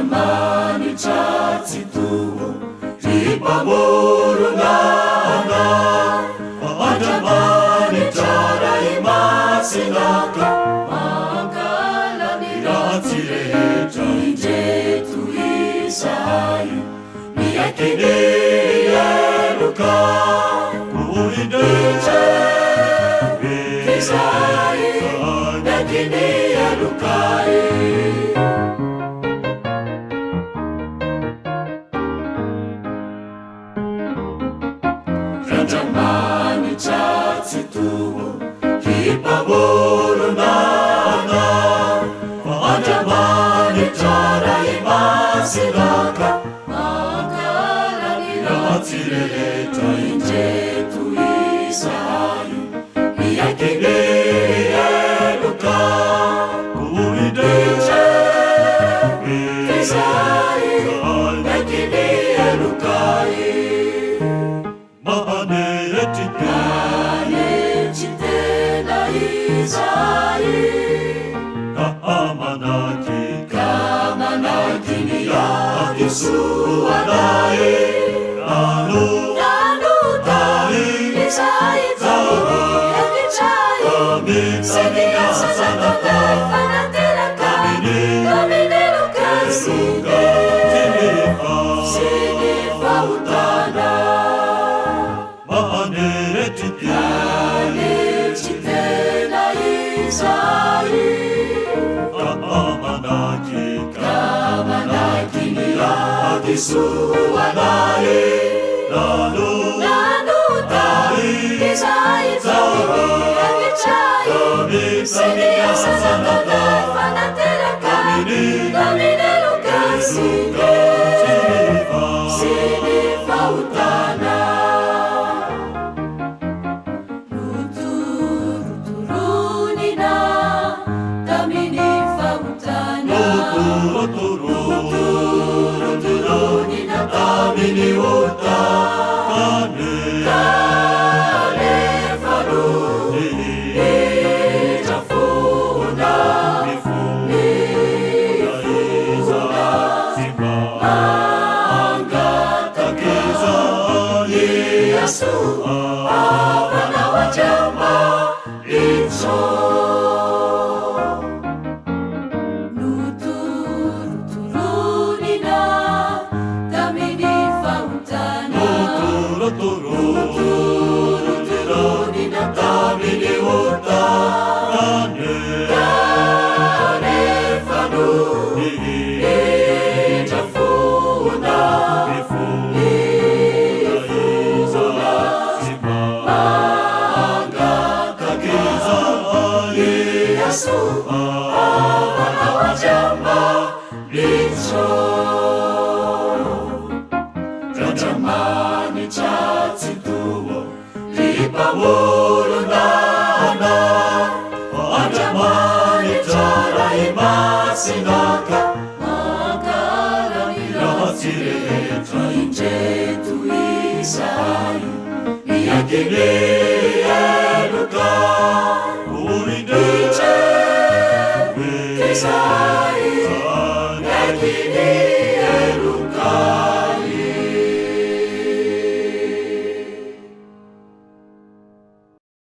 Manitra tsy toa ry mpamoronana Andriamanitra ray masinaka mangala ny ratsy rehetra indreto izay miaiky ny eloka koa indretra izay miaiky ny elokay Manitra tsy toa ry mpamoronana Andriamanitra ray masinaka mangala ny ratsy rehetra indreto izay miaiky ny eloka koa indretra izay miaiky ny elokay Manetry tena izay Manaky ny hadisoanay Nanotay izay hevitray Sy ny asa zatanay fanateraka Domine lokay sy ny fahotana Manetry tena izay Manaky ny hadisoanay Nanotay izay hevitray Sy ny asa zatanay fanateraka Domine lokay sy ny fahotana Tamini uta kane falu jafuna iza angata keza Yesu apana wajamba inso Tamini uta kane falu jafuna iza angata keza Yesu apana wajamba inso Manitra tsy toa ry mpamoronana Andriamanitra ray masinaka mangala ny ratsy rehetra indreto izay miaiky ny eloka koa indretra izay